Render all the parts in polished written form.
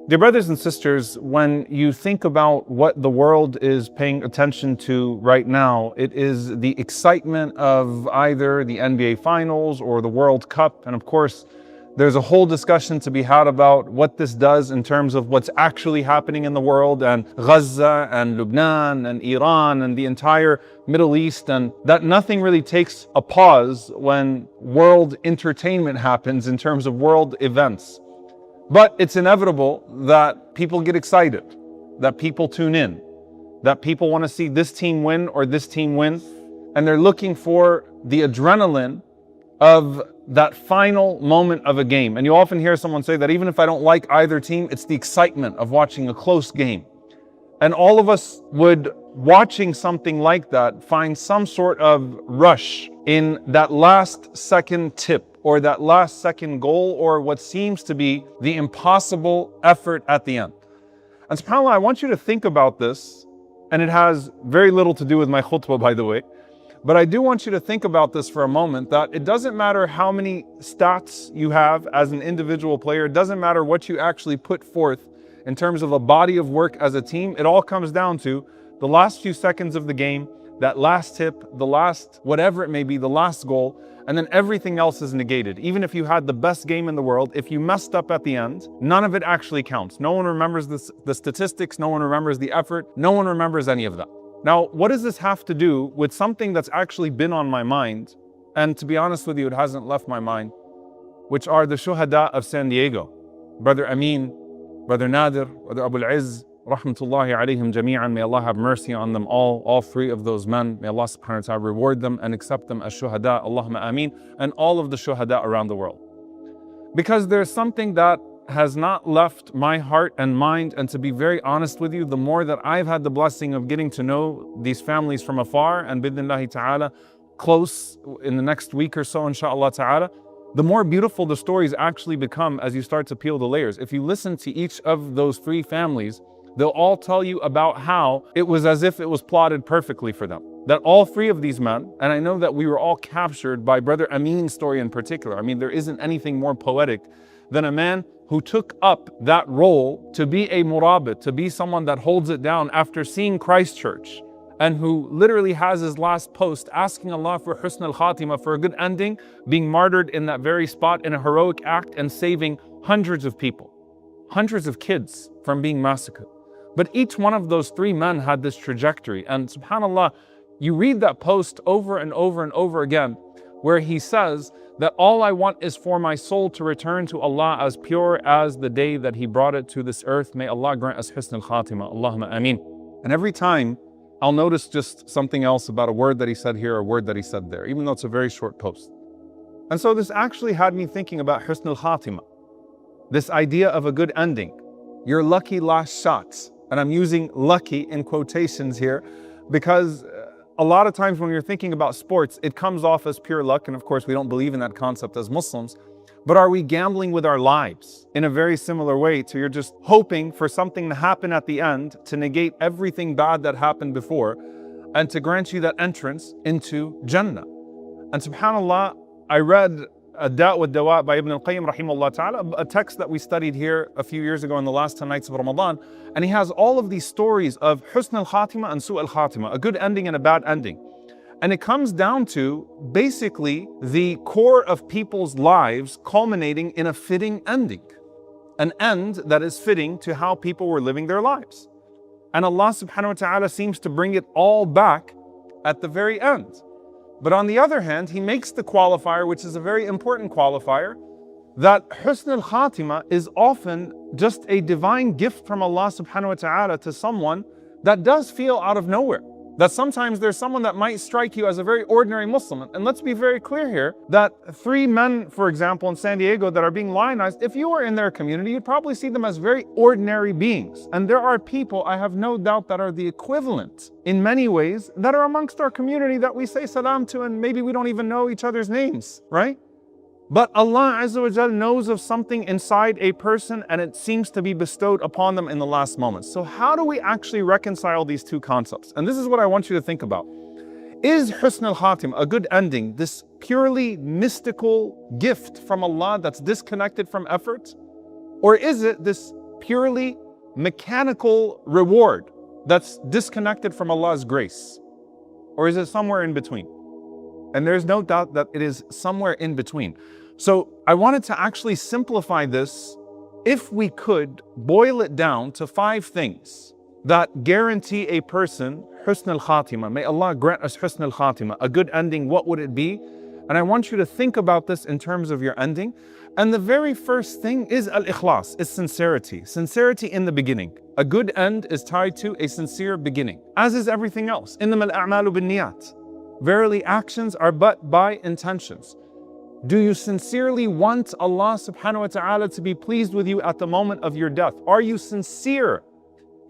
Dear brothers and sisters, when you think about what the world is paying attention to right now, it is the excitement of either the NBA Finals or the World Cup. And of course, there's a whole discussion to be had about what this does in terms of what's actually happening in the world, and Gaza and Lebanon and Iran and the entire Middle East, and that nothing really takes a pause when world entertainment happens in terms of world events. But it's inevitable that people get excited, that people tune in, that people want to see this team win or this team win, and they're looking for the adrenaline of that final moment of a game. And you often hear someone say that even if I don't like either team, it's the excitement of watching a close game. And all of us would, watching something like that, find some sort of rush in that last second tip, or that last second goal, or what seems to be the impossible effort at the end. And subhanAllah, I want you to think about this, and it has very little to do with my khutbah, by the way, but I do want you to think about this for a moment, that it doesn't matter how many stats you have as an individual player, it doesn't matter what you actually put forth in terms of a body of work as a team. It all comes down to the last few seconds of the game, that last tip, the last whatever it may be, the last goal, and then everything else is negated. Even if you had the best game in the world, if you messed up at the end, none of it actually counts. No one remembers the statistics, no one remembers the effort, no one remembers any of that. Now, what does this have to do with something that's actually been on my mind? And to be honest with you, it hasn't left my mind, which are the shuhada of San Diego. Brother Amin, Brother Nadir, Brother Abu al-Izz, rahmatullahi alayhim jami'an. May Allah have mercy on them all three of those men. May Allah subhanahu wa ta'ala reward them and accept them as shuhada, Allahumma ameen, and all of the shuhada around the world. Because there's something that has not left my heart and mind, and to be very honest with you, the more that I've had the blessing of getting to know these families from afar, and bidnillahi ta'ala, close in the next week or so, inshallah ta'ala, the more beautiful the stories actually become as you start to peel the layers. If you listen to each of those three families, they'll all tell you about how it was as if it was plotted perfectly for them. That all three of these men, and I know that we were all captured by Brother Amin's story in particular. I mean, there isn't anything more poetic than a man who took up that role to be a murabit, to be someone that holds it down after seeing Christchurch, and who literally has his last post asking Allah for Husn al-Khatimah, for a good ending, being martyred in that very spot in a heroic act and saving hundreds of people, hundreds of kids from being massacred. But each one of those three men had this trajectory. And subhanAllah, you read that post over and over and over again, where he says that all I want is for my soul to return to Allah as pure as the day that He brought it to this earth. May Allah grant us Husn al-Khatimah. Allahumma ameen. And every time I'll notice just something else about a word that he said here, or a word that he said there, even though it's a very short post. And so this actually had me thinking about Husn al-Khatimah, this idea of a good ending, your lucky last shots. And I'm using lucky in quotations here because a lot of times when you're thinking about sports, it comes off as pure luck. And of course, we don't believe in that concept as Muslims. But are we gambling with our lives in a very similar way to you're just hoping for something to happen at the end to negate everything bad that happened before and to grant you that entrance into Jannah? And subhanAllah, I read dawah by Ibn al-Qayyim rahimahullah ta'ala, a text that we studied here a few years ago in the last 10 nights of Ramadan. And he has all of these stories of Husn al-Khatimah and Su al-Khatimah, a good ending and a bad ending. And it comes down to basically the core of people's lives culminating in a fitting ending, an end that is fitting to how people were living their lives. And Allah subhanahu wa ta'ala seems to bring it all back at the very end. But on the other hand, He makes the qualifier, which is a very important qualifier, that Husn al-Khatimah is often just a divine gift from Allah subhanahu wa ta'ala to someone that does feel out of nowhere. That sometimes there's someone that might strike you as a very ordinary Muslim. And let's be very clear here that three men, for example, in San Diego that are being lionized, if you were in their community, you'd probably see them as very ordinary beings. And there are people, I have no doubt, that are the equivalent in many ways that are amongst our community that we say salam to and maybe we don't even know each other's names, right? But Allah Azza wa Jal knows of something inside a person and it seems to be bestowed upon them in the last moments. So how do we actually reconcile these two concepts? And this is what I want you to think about. Is Husn al-Khatim, a good ending, this purely mystical gift from Allah that's disconnected from effort? Or is it this purely mechanical reward that's disconnected from Allah's grace? Or is it somewhere in between? And there's no doubt that it is somewhere in between. So I wanted to actually simplify this, if we could boil it down to 5 things that guarantee a person Husn al-Khatimah. May Allah grant us Husn al-Khatimah, a good ending. What would it be? And I want you to think about this in terms of your ending. And the very first thing is al-Ikhlas, is sincerity. Sincerity in the beginning. A good end is tied to a sincere beginning, as is everything else. إِنَّمَا الْأَعْمَالُ بِالنِّيَّاتِ. Verily, actions are but by intentions. Do you sincerely want Allah subhanahu wa ta'ala to be pleased with you at the moment of your death? Are you sincere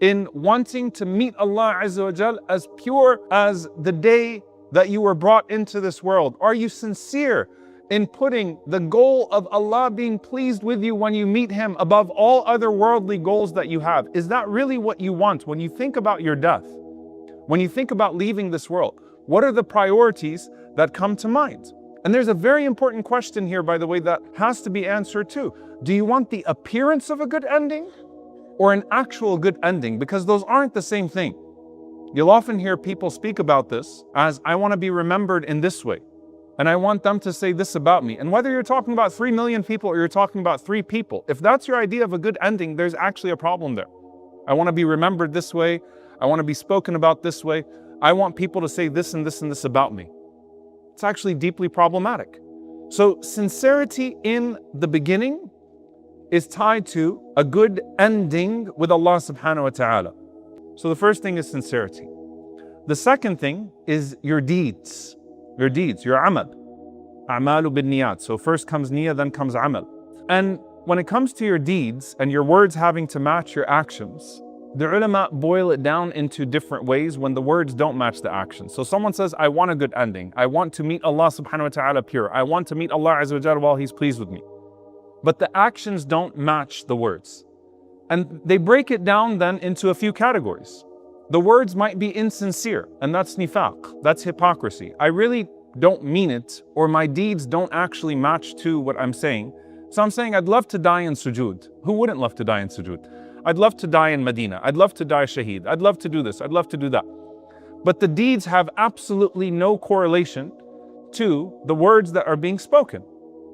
in wanting to meet Allah Azza wa Jal as pure as the day that you were brought into this world? Are you sincere in putting the goal of Allah being pleased with you when you meet Him above all other worldly goals that you have? Is that really what you want when you think about your death? When you think about leaving this world, what are the priorities that come to mind? And there's a very important question here, by the way, that has to be answered too. Do you want the appearance of a good ending or an actual good ending? Because those aren't the same thing. You'll often hear people speak about this as, I want to be remembered in this way, and I want them to say this about me. And whether you're talking about 3 million people or you're talking about 3 people, if that's your idea of a good ending, there's actually a problem there. I want to be remembered this way. I want to be spoken about this way. I want people to say this and this and this about me. It's actually deeply problematic. So sincerity in the beginning is tied to a good ending with Allah subhanahu wa ta'ala. So the first thing is sincerity. The second thing is your deeds. Your deeds, your amal. A'malu bin niyat. So first comes niyah, then comes amal. And when it comes to your deeds and your words having to match your actions, the ulama boil it down into different ways when the words don't match the actions. So someone says, I want a good ending. I want to meet Allah subhanahu wa ta'ala pure. I want to meet Allah Azza wa Jalla while He's pleased with me. But the actions don't match the words. And they break it down then into a few categories. The words might be insincere, and that's nifaq, that's hypocrisy. I really don't mean it, or my deeds don't actually match to what I'm saying. So I'm saying I'd love to die in sujood. Who wouldn't love to die in sujood? I'd love to die in Medina. I'd love to die shaheed. I'd love to do this. I'd love to do that. But the deeds have absolutely no correlation to the words that are being spoken.